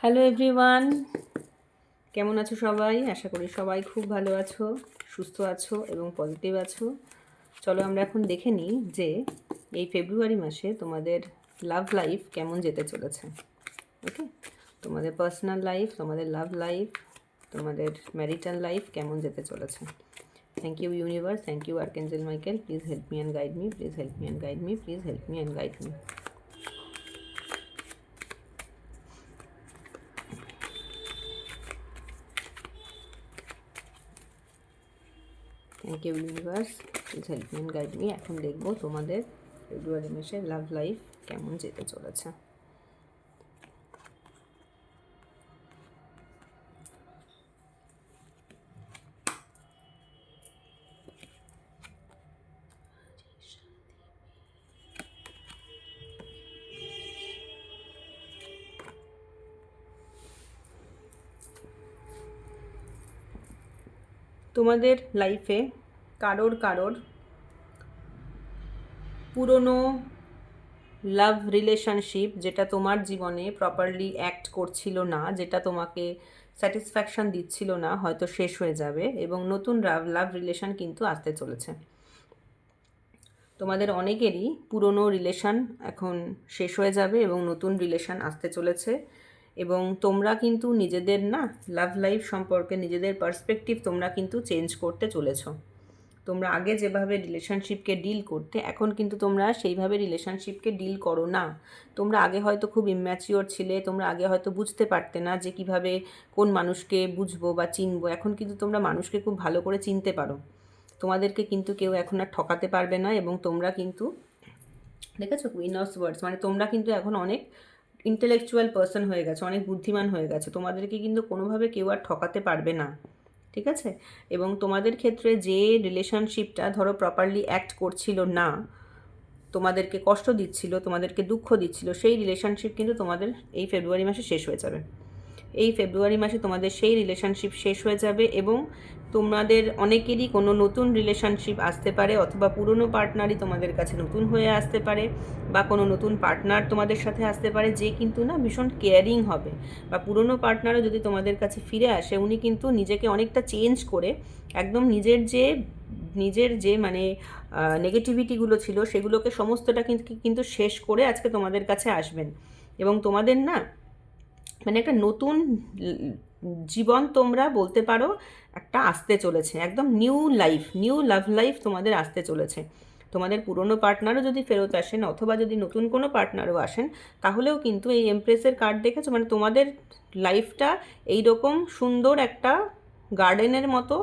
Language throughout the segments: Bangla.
হ্যালো এভরিওয়ান, কেমন আছো সবাই? আশা করি সবাই খুব ভালো আছো, সুস্থ আছো এবং পজিটিভ আছো। চলো আমরা এখন দেখে নিই যে এই ফেব্রুয়ারি মাসে তোমাদের লাভ লাইফ কেমন যেতে চলেছে। ওকে, তোমাদের পার্সোনাল লাইফ, তোমাদের লাভ লাইফ, তোমাদের ম্যারিটাল লাইফ কেমন যেতে চলেছে। Thank you universe, thank you archangel Michael, please help me and guide me, please help me and guide me, please help me and guide me. Thank you universe, please help me and guide me. এখন দেখবো তোমাদের ফেব্রুয়ারি মাসে লাভ লাইফ কেমন যেতে চলেছে। তোমাদের লাইফে কারোর পুরনো লাভ রিলেশনশিপ যেটা তোমার জীবনে প্রপারলি অ্যাক্ট করছিল না, যেটা তোমাকে স্যাটিসফ্যাকশন দিচ্ছিল না, হয়তো শেষ হয়ে যাবে এবং নতুন লাভ রিলেশন কিন্তু আসতে চলেছে। তোমাদের অনেকেরই পুরনো রিলেশন এখন শেষ হয়ে যাবে এবং নতুন রিলেশন আসতে চলেছে এবং তোমরা কিন্তু নিজেদের লাভ লাইফ সম্পর্কে নিজেদের পার্সপেক্টিভ তোমরা কিন্তু চেঞ্জ করতে চলেছো। তোমরা আগে যেভাবে রিলেশনশিপকে ডিল করতে, এখন কিন্তু তোমরা সেইভাবে রিলেশনশিপকে ডিল করো না। তোমরা আগে হয়তো খুব ইম্যাচিওর ছিলে, তোমরা আগে হয়তো বুঝতে পারতে না যে কিভাবে কোন মানুষকে বুঝবো বা চিনবো। এখন কিন্তু তোমরা মানুষকে খুব ভালো করে চিনতে পারো। তোমাদেরকে কিন্তু কেউ এখন আর ঠকাতে পারবে না এবং তোমরা কিন্তু দেখেছো কুইন অফ ওয়ার্ডস, মানে তোমরা কিন্তু এখন অনেক ইন্টেলেকচুয়াল পার্সন হয়ে গেছো, অনেক বুদ্ধিমান হয়ে গেছো। তোমাদেরকে কিন্তু কোনোভাবে কেউ আর ঠকাতে পারবে না, ঠিক আছে? এবং তোমাদের ক্ষেত্রে যে রিলেশনশিপটা ধরো প্রপারলি অ্যাক্ট করছিল না, তোমাদেরকে কষ্ট দিচ্ছিল, তোমাদেরকে দুঃখ দিচ্ছিল, সেই রিলেশনশিপ কিন্তু তোমাদের এই ফেব্রুয়ারি মাসে শেষ হয়ে যাবে। এই ফেব্রুয়ারি মাসে তোমাদের সেই রিলেশনশিপ শেষ হয়ে যাবে এবং তোমাদের অনেকেরই কোনো নতুন রিলেশনশিপ আসতে পারে, অথবা পুরনো পার্টনারই তোমাদের কাছে নতুন হয়ে আসতে পারে, বা কোনো নতুন পার্টনার তোমাদের সাথে আসতে পারে যে কিন্তু ভীষণ কেয়ারিং হবে। বা পুরনো পার্টনারও যদি তোমাদের কাছে ফিরে আসে, উনি কিন্তু নিজেকে অনেকটা চেঞ্জ করে একদম নিজের যে মানে নেগেটিভিটিগুলো ছিল সেগুলোকে সমস্তটা কিন্তু শেষ করে আজকে তোমাদের কাছে আসবেন এবং তোমাদের মানে একটা নতুন জীবন তোমরা বলতে পারো একটা আসতে চলেছে, একদম নিউ লাইফ, নিউ লাভ লাইফ তোমাদের আসতে চলেছে। তোমাদের পুরনো পার্টনারও যদি ফেরত আসেন, অথবা যদি নতুন কোনো পার্টনারও আসেন, তাহলেও কিন্তু এই এমপ্রেসের কার্ড দেখেছো, মানে তোমাদের লাইফটা এইরকম সুন্দর একটা গার্ডেনের মতো,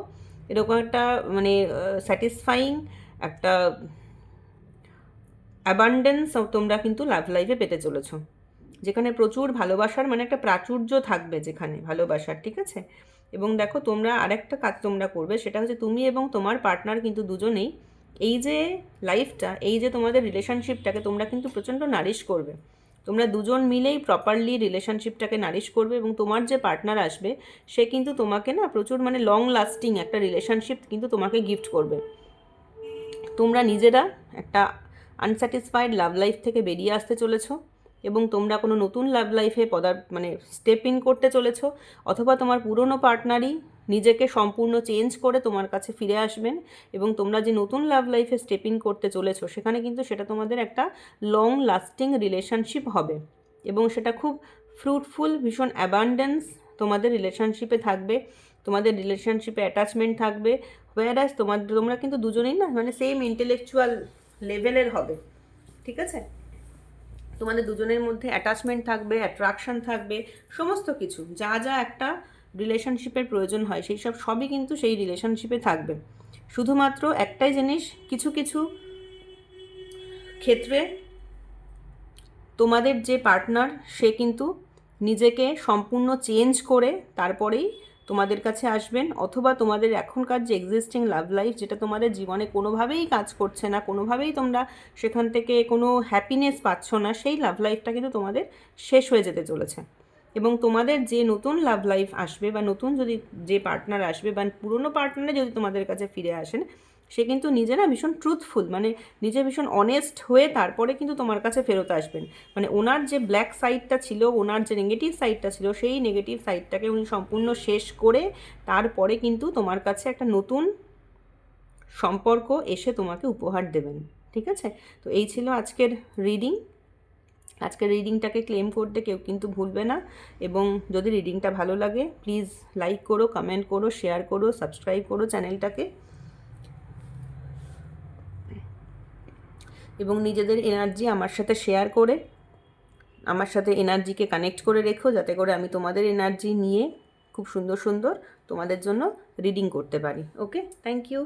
এরকম একটা মানে স্যাটিসফাইং একটা অ্যাবান্ডেন্স তোমরা কিন্তু লাভ লাইফে পেতে চলেছো, যেখানে প্রচুর ভালোবাসার মানে একটা প্রাচুর্য থাকবে, যেখানে ভালোবাসার, ঠিক আছে? এবং দেখো তোমরা আরেকটা কাজ তোমরা করবে, সেটা হচ্ছে তুমি এবং তোমার পার্টনার কিন্তু দুজনেই এই যে লাইফটা, এই যে তোমাদের রিলেশনশিপটাকে তোমরা কিন্তু প্রচণ্ড নারিশ করবে। তোমরা দুজন মিলেই প্রপারলি রিলেশনশিপটাকে নারিশ করবে এবং তোমার যে পার্টনার আসবে সে কিন্তু তোমাকে প্রচুর মানে লং লাস্টিং একটা রিলেশনশিপ কিন্তু তোমাকে গিফট করবে। তোমরা নিজেরা একটা আনস্যাটিসফাইড লাভ লাইফ থেকে বেরিয়ে আসতে চলেছো এবং তোমরা কোনো নতুন লাভ লাইফে মানে স্টেপ ইন করতে চলেছো, অথবা তোমার পুরনো পার্টনারই নিজেকে সম্পূর্ণ চেঞ্জ করে তোমার কাছে ফিরে আসবেন এবং তোমরা যে নতুন লাভ লাইফে স্টেপ ইন করতে চলেছো সেখানে কিন্তু সেটা তোমাদের একটা লং লাস্টিং রিলেশনশিপ হবে এবং সেটা খুব ফ্রুটফুল, ভীষণ অ্যাবান্ডেন্স তোমাদের রিলেশনশিপে থাকবে, তোমাদের রিলেশনশিপে অ্যাটাচমেন্ট থাকবে। হোয়ারাস তোমরা কিন্তু দুজনেই মানে সেম ইন্টেলেকচুয়াল লেভেলের হবে, ঠিক আছে? তোমাদের দুজনের মধ্যে অ্যাটাচমেন্ট থাকবে, অ্যাট্রাকশন থাকবে, সমস্ত কিছু যা যা একটা রিলেশনশিপের প্রয়োজন হয় সেই সবই কিন্তু সেই রিলেশনশিপে থাকবে। শুধুমাত্র একটাই জিনিস, কিছু কিছু ক্ষেত্রে তোমাদের যে পার্টনার সে কিন্তু নিজেকে সম্পূর্ণ চেঞ্জ করে তারপরেই তোমাদের কাছে আসবেন, অথবা তোমাদের এখনকার যে এক্সিস্টিং লাভ লাইফ যেটা তোমাদের জীবনে কোনোভাবেই কাজ করছে না, কোনোভাবেই তোমরা সেখান থেকে কোনো হ্যাপিনেস পাচ্ছ না, সেই লাভ লাইফটা কিন্তু তোমাদের শেষ হয়ে যেতে চলেছে এবং তোমাদের যে নতুন লাভ লাইফ আসবে বা নতুন যদি যে পার্টনার আসবে বা পুরনো পার্টনারে যদি তোমাদের কাছে ফিরে আসেন, সে কিন্তু নিজে না ভীষণ ট্রুথফুল, মানে নিজে ভীষণ অনেস্ট হয়ে তারপরে কিন্তু তোমার কাছে ফেরত আসবেন। মানে ওনার যে ব্ল্যাক সাইডটা ছিল, ওনার যে নেগেটিভ সাইডটা ছিল, সেই নেগেটিভ সাইডটাকে উনি সম্পূর্ণ শেষ করে তারপরে কিন্তু তোমার কাছে একটা নতুন সম্পর্ক এসে তোমাকে উপহার দেবেন। ঠিক আছে? তো এই ছিল আজকের রিডিং। আজকের রিডিংটাকে ক্লেম করতে কেউ কিন্তু ভুলবে না, এবং যদি রিডিংটা ভালো লাগে প্লিজ লাইক করো, কমেন্ট করো, শেয়ার করো, সাবস্ক্রাইব করো চ্যানেলটাকে, এবং নিজেদের এনার্জি আমার সাথে শেয়ার করে আমার সাথে এনার্জিকে কানেক্ট করে রেখো, যাতে করে আমি তোমাদের এনার্জি নিয়ে খুব সুন্দর সুন্দর তোমাদের জন্য রিডিং করতে পারি। ওকে, থ্যাংক ইউ।